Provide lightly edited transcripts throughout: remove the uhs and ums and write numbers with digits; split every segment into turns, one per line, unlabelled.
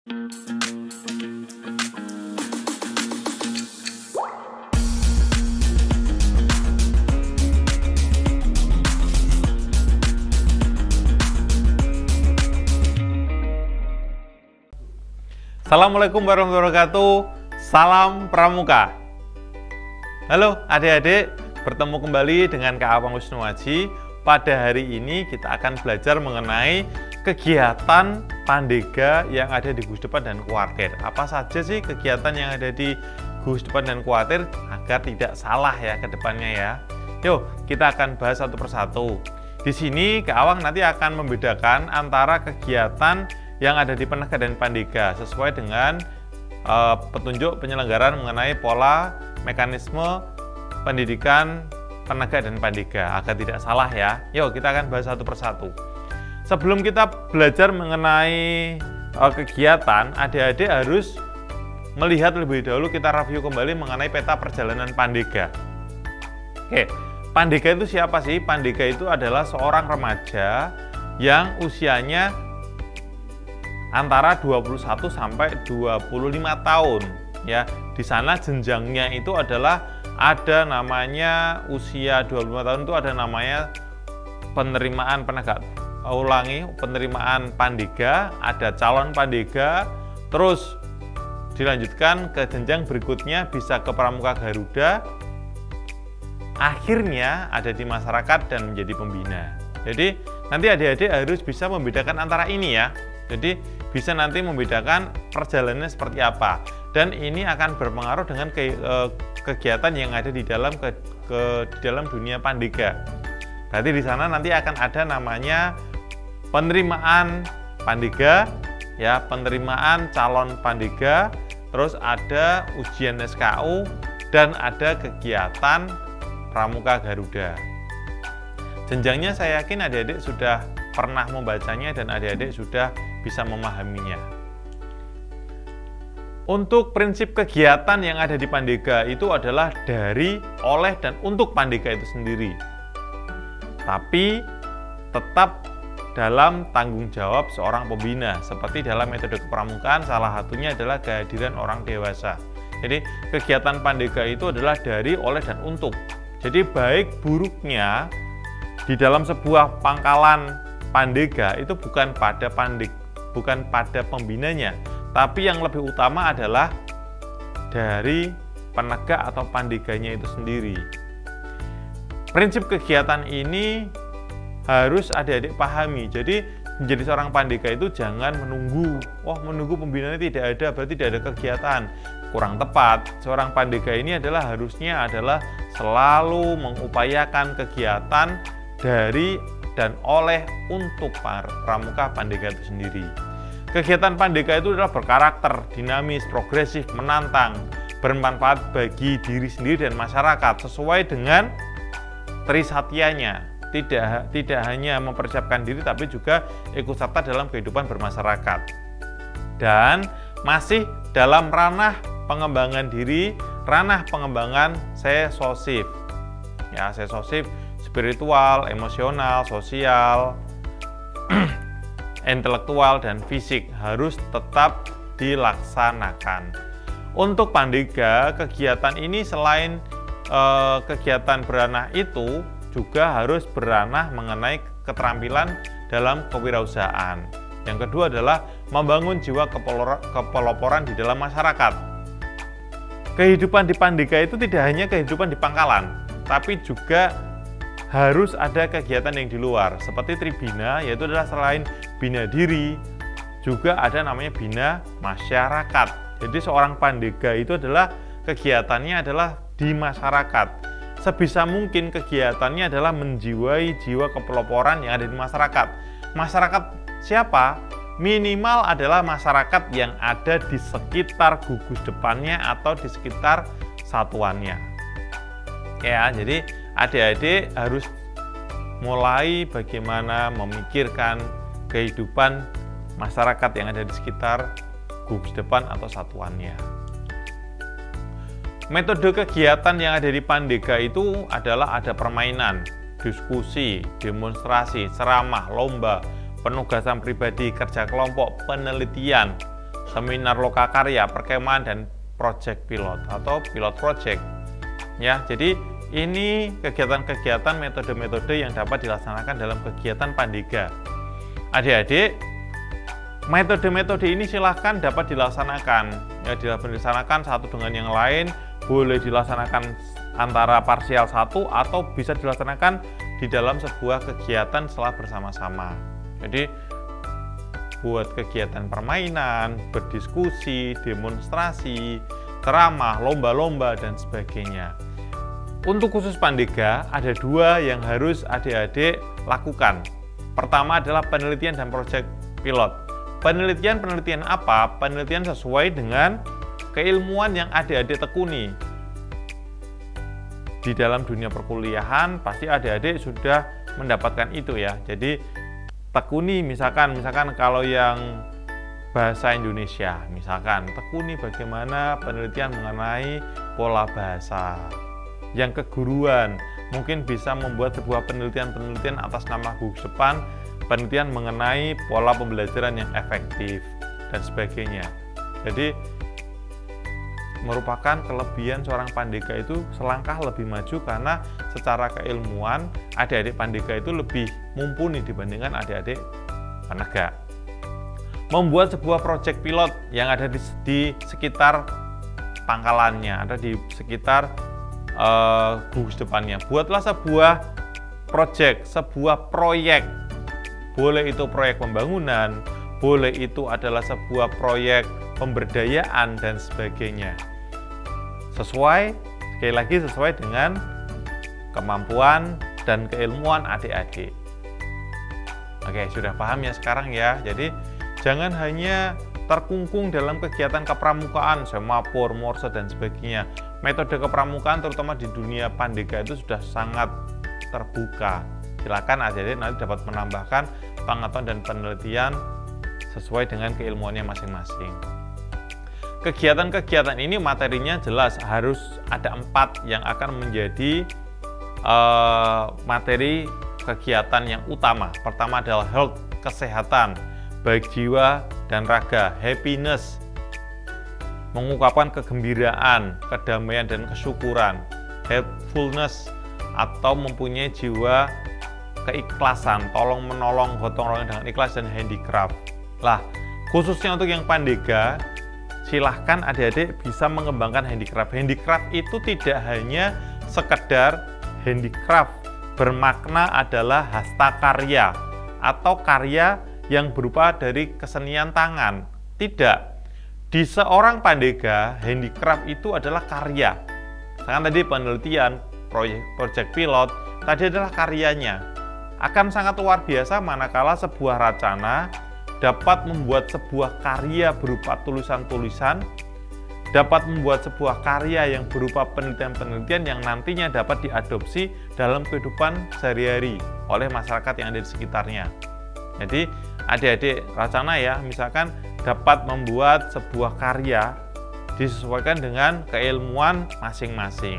Assalamualaikum warahmatullahi wabarakatuh. Salam Pramuka. Halo adik-adik, bertemu kembali dengan Kak Awang Wisnuaji. Pada hari ini kita akan belajar mengenai kegiatan Pandega yang ada di Gugus Depan dan Kuartir. Apa saja sih kegiatan yang ada di Gugus Depan dan Kuartir agar tidak salah ya ke depannya ya. Yuk, kita akan bahas satu persatu. Di sini Kak Awang nanti akan membedakan antara kegiatan yang ada di Penegak dan Pandega sesuai dengan petunjuk penyelenggaraan mengenai pola mekanisme pendidikan Penegak dan Pandega agar tidak salah ya. Yuk kita akan bahas satu persatu. Sebelum kita belajar mengenai kegiatan, adik-adik harus melihat lebih dahulu, kita review kembali mengenai peta perjalanan Pandega. Oke, Pandega itu siapa sih? Pandega itu adalah seorang remaja yang usianya antara 21 sampai 25 tahun ya. Di sana jenjangnya itu adalah ada namanya usia 25 tahun itu ada namanya penerimaan penerimaan Pandega, ada calon Pandega, terus dilanjutkan ke jenjang berikutnya bisa ke Pramuka Garuda, akhirnya ada di masyarakat dan menjadi pembina. Jadi nanti adik-adik harus bisa membedakan antara ini ya. Jadi bisa nanti membedakan perjalanannya seperti apa, dan ini akan berpengaruh dengan kegiatan yang ada di dalam di dalam dunia Pandega. Berarti di sana nanti akan ada namanya penerimaan Pandega ya, penerimaan calon Pandega, terus ada ujian SKU dan ada kegiatan Pramuka Garuda. Jenjangnya saya yakin adik-adik sudah pernah membacanya dan adik-adik sudah bisa memahaminya. Untuk prinsip kegiatan yang ada di Pandega itu adalah dari, oleh, dan untuk Pandega itu sendiri. Tapi tetap dalam tanggung jawab seorang pembina. Seperti dalam metode kepramukaan, salah satunya adalah kehadiran orang dewasa. Jadi kegiatan Pandega itu adalah dari, oleh, dan untuk. Jadi baik buruknya di dalam sebuah pangkalan Pandega itu bukan pada pembinanya, tapi yang lebih utama adalah dari penegak atau Pandeganya itu sendiri. Prinsip kegiatan ini harus adik-adik pahami. Jadi menjadi seorang Pandega itu jangan menunggu, menunggu pembinanya tidak ada, berarti tidak ada kegiatan. Kurang tepat. Seorang Pandega ini harusnya selalu mengupayakan kegiatan dari dan oleh untuk Pramuka Pandega itu sendiri. Kegiatan Pandega itu adalah berkarakter dinamis, progresif, menantang, bermanfaat bagi diri sendiri dan masyarakat sesuai dengan trisatyanya. Tidak hanya mempersiapkan diri tapi juga ikut serta dalam kehidupan bermasyarakat. Dan masih dalam ranah pengembangan diri, ranah pengembangan sesosif. Ya, sesosif spiritual, emosional, sosial, intelektual, dan fisik harus tetap dilaksanakan. Untuk Pandega, kegiatan ini selain kegiatan beranah itu juga harus beranah mengenai keterampilan dalam kewirausahaan. Yang kedua adalah membangun jiwa kepeloporan di dalam masyarakat. Kehidupan di Pandega itu tidak hanya kehidupan di pangkalan, tapi juga harus ada kegiatan yang di luar, seperti tribina, yaitu adalah selain bina diri, juga ada namanya bina masyarakat. Jadi seorang Pandega itu adalah kegiatannya adalah di masyarakat. Sebisa mungkin kegiatannya adalah menjiwai jiwa kepeloporan yang ada di masyarakat. Masyarakat siapa? Minimal adalah masyarakat yang ada di sekitar gugus depannya atau di sekitar satuannya. Ya, jadi adik-adik harus mulai bagaimana memikirkan kehidupan masyarakat yang ada di sekitar gugus depan atau satuannya. Metode kegiatan yang ada di Pandega itu adalah ada permainan, diskusi, demonstrasi, ceramah, lomba, penugasan pribadi, kerja kelompok, penelitian, seminar lokakarya, perkemahan, dan project pilot atau pilot project. Ya, jadi ini kegiatan-kegiatan metode-metode yang dapat dilaksanakan dalam kegiatan Pandega. Adik-adik, metode-metode ini silahkan dapat dilaksanakan. Ya, dilaksanakan satu dengan yang lain, boleh dilaksanakan antara parsial satu atau bisa dilaksanakan di dalam sebuah kegiatan setelah bersama-sama. Jadi buat kegiatan permainan, berdiskusi, demonstrasi, ceramah, lomba-lomba, dan sebagainya. Untuk khusus Pandega, ada dua yang harus adik-adik lakukan. Pertama adalah penelitian dan proyek pilot. Penelitian apa? Penelitian sesuai dengan keilmuan yang adik-adik tekuni. Di dalam dunia perkuliahan, pasti adik-adik sudah mendapatkan itu ya. Jadi tekuni misalkan kalau yang bahasa Indonesia, misalkan tekuni bagaimana penelitian mengenai pola bahasa. Yang keguruan, mungkin bisa membuat sebuah penelitian atas nama gugus depan, penelitian mengenai pola pembelajaran yang efektif dan sebagainya. Jadi merupakan kelebihan seorang Pandega itu selangkah lebih maju karena secara keilmuan adik-adik Pandega itu lebih mumpuni dibandingkan adik-adik penegak. Membuat sebuah proyek pilot yang ada di sekitar pangkalannya, ada di sekitar gugus depannya. Buatlah sebuah proyek, boleh itu proyek pembangunan, boleh itu adalah sebuah proyek pemberdayaan dan sebagainya. Sekali lagi sesuai dengan kemampuan dan keilmuan adik-adik. Oke, sudah paham ya sekarang ya. Jadi jangan hanya terkungkung dalam kegiatan kepramukaan, semapur, morse, dan sebagainya. Metode kepramukaan terutama di dunia Pandega itu sudah sangat terbuka. Silakan adik-adik nanti dapat menambahkan pengetahuan dan penelitian sesuai dengan keilmuannya masing-masing. Kegiatan-kegiatan ini materinya jelas harus ada 4 yang akan menjadi materi kegiatan yang utama. Pertama adalah health, kesehatan, baik jiwa dan raga, happiness, mengungkapkan kegembiraan, kedamaian dan kesyukuran, helpfulness atau mempunyai jiwa keikhlasan, tolong menolong, gotong royong dengan ikhlas, dan handicraft. Lah, khususnya untuk yang Pandega, silahkan adik-adik bisa mengembangkan handicraft. Handicraft itu tidak hanya sekedar handicraft, bermakna adalah hastakarya atau karya yang berupa dari kesenian tangan. Tidak. Di seorang Pandega, handicraft itu adalah karya. Misalkan tadi penelitian, proyek pilot, tadi adalah karyanya. Akan sangat luar biasa manakala sebuah racana dapat membuat sebuah karya berupa tulisan-tulisan, dapat membuat sebuah karya yang berupa penelitian-penelitian yang nantinya dapat diadopsi dalam kehidupan sehari-hari oleh masyarakat yang ada di sekitarnya. Jadi adik-adik racana ya, misalkan dapat membuat sebuah karya disesuaikan dengan keilmuan masing-masing.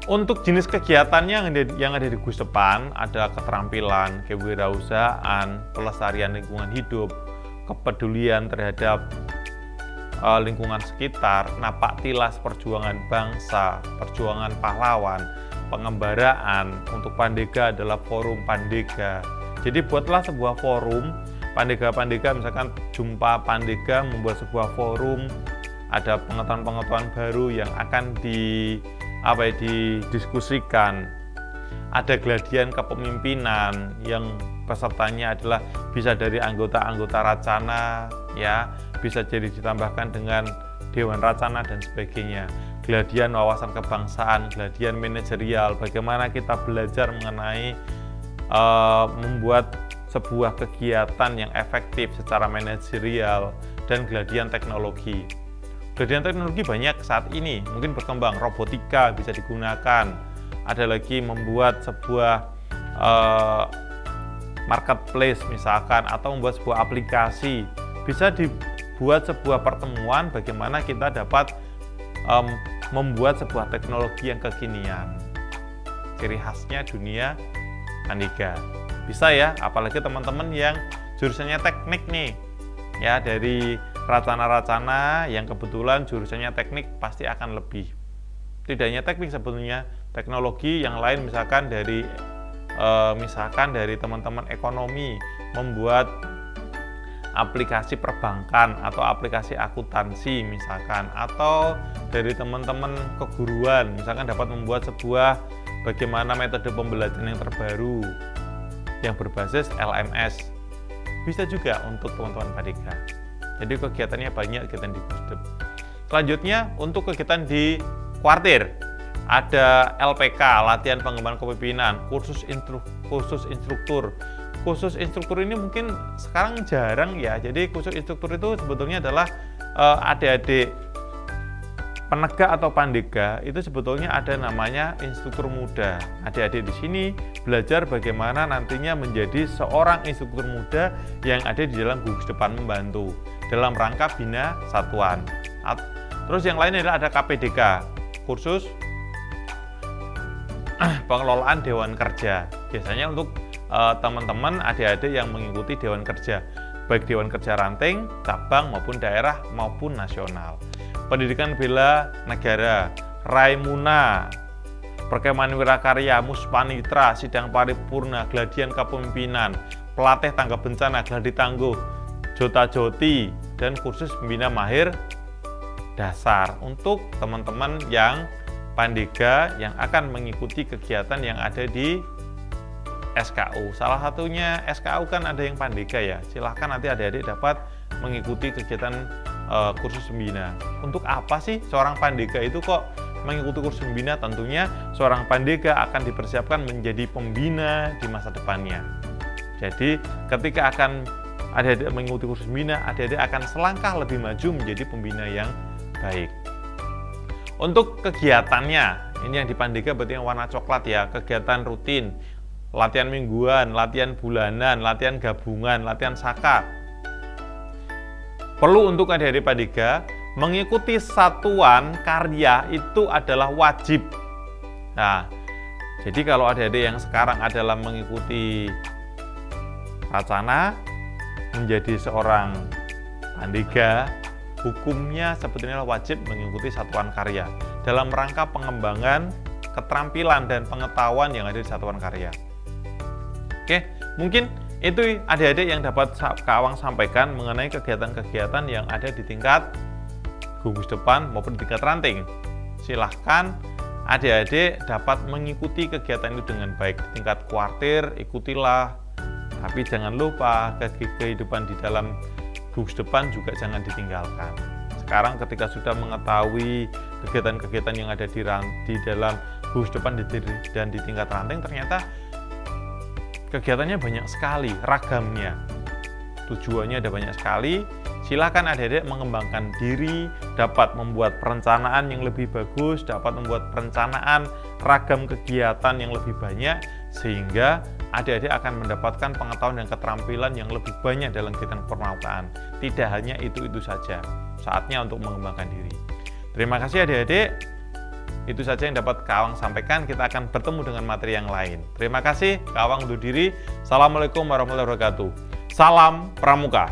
Untuk jenis kegiatannya yang ada di gugus depan ada keterampilan, kewirausahaan, pelestarian lingkungan hidup, kepedulian terhadap lingkungan sekitar, napak tilas perjuangan bangsa, perjuangan pahlawan, pengembaraan. Untuk Pandega adalah forum Pandega. Jadi buatlah sebuah forum Pandega-Pandega, misalkan jumpa Pandega membuat sebuah forum, ada pengetahuan-pengetahuan baru yang akan didiskusikan. Ada gladian kepemimpinan yang pesertanya adalah bisa dari anggota-anggota racana ya, bisa jadi ditambahkan dengan dewan racana dan sebagainya. Gladian wawasan kebangsaan, gladian manajerial, bagaimana kita belajar mengenai membuat sebuah kegiatan yang efektif secara manajerial, dan gladian teknologi. Gladian teknologi banyak saat ini, mungkin berkembang, robotika bisa digunakan. Ada lagi membuat sebuah marketplace misalkan, atau membuat sebuah aplikasi. Bisa dibuat sebuah pertemuan bagaimana kita dapat membuat sebuah teknologi yang kekinian. Ciri khasnya dunia Pandega. Bisa ya, apalagi teman-teman yang jurusannya teknik nih. ya dari Racana-Racana yang kebetulan jurusannya teknik pasti akan lebih. Tidak hanya teknik sebetulnya, teknologi yang lain misalkan dari teman-teman ekonomi membuat aplikasi perbankan atau aplikasi akuntansi misalkan, atau dari teman-teman keguruan misalkan dapat membuat sebuah bagaimana metode pembelajaran yang terbaru yang berbasis LMS. Bisa juga untuk teman-teman Padika. Jadi kegiatannya banyak, kegiatan di Gusdep. Selanjutnya untuk kegiatan di kuartir, ada LPK, latihan pengembangan kepemimpinan, kursus instruktur. Kursus instruktur ini mungkin sekarang jarang ya. Jadi kursus instruktur itu sebetulnya adalah adik-adik penegak atau pandega itu sebetulnya ada namanya instruktur muda. Adik-adik di sini belajar bagaimana nantinya menjadi seorang instruktur muda yang ada di dalam gugus depan membantu dalam rangka bina satuan. Terus yang lain adalah ada KPDK, kursus pengelolaan Dewan Kerja. Biasanya untuk teman-teman adik-adik yang mengikuti Dewan Kerja, baik Dewan Kerja ranting, cabang maupun daerah maupun nasional. Pendidikan bela negara, Raimuna, Perkemahan Wirakarya, Muspanitra, Sidang Paripurna, Gladian Kepemimpinan, Pelatih Tanggap Bencana, Gladi Tangguh, Jota Joti, dan kursus pembina mahir dasar untuk teman-teman yang pandega yang akan mengikuti kegiatan yang ada di SKU. Salah satunya SKU kan ada yang pandega ya. Silahkan nanti adik-adik dapat mengikuti kegiatan kursus pembina. Untuk apa sih seorang pandega itu kok mengikuti kursus pembina? Tentunya seorang pandega akan dipersiapkan menjadi pembina di masa depannya. Jadi ketika akan adik-adik mengikuti kursus pembina, adik-adik akan selangkah lebih maju menjadi pembina yang baik. Untuk kegiatannya, ini yang di pandega berarti yang warna coklat ya, kegiatan rutin, latihan mingguan, latihan bulanan, latihan gabungan, latihan saka. Perlu untuk adik-adik pandega mengikuti satuan karya itu adalah wajib. Nah, jadi kalau adik-adik yang sekarang adalah mengikuti Racana menjadi seorang pandega, hukumnya sebetulnya wajib mengikuti satuan karya dalam rangka pengembangan keterampilan dan pengetahuan yang ada di satuan karya. Oke, mungkin itu adik-adik yang dapat Kak Awang sampaikan mengenai kegiatan-kegiatan yang ada di tingkat gugus depan maupun di tingkat ranting. Silahkan adik-adik dapat mengikuti kegiatan itu dengan baik. Di tingkat kuartir, ikutilah. Tapi jangan lupa kehidupan di dalam gugus depan juga jangan ditinggalkan. Sekarang ketika sudah mengetahui kegiatan-kegiatan yang ada di dalam gugus depan dan di tingkat ranting, ternyata kegiatannya banyak sekali, ragamnya. Tujuannya ada banyak sekali. Silakan adik-adik mengembangkan diri, dapat membuat perencanaan yang lebih bagus, dapat membuat perencanaan ragam kegiatan yang lebih banyak, sehingga adik-adik akan mendapatkan pengetahuan dan keterampilan yang lebih banyak dalam kegiatan permautaan. Tidak hanya itu-itu saja, saatnya untuk mengembangkan diri. Terima kasih adik-adik. Itu saja yang dapat Kak Awang sampaikan. Kita akan bertemu dengan materi yang lain. Terima kasih. Kak Awang undur diri. Assalamualaikum warahmatullahi wabarakatuh. Salam Pramuka.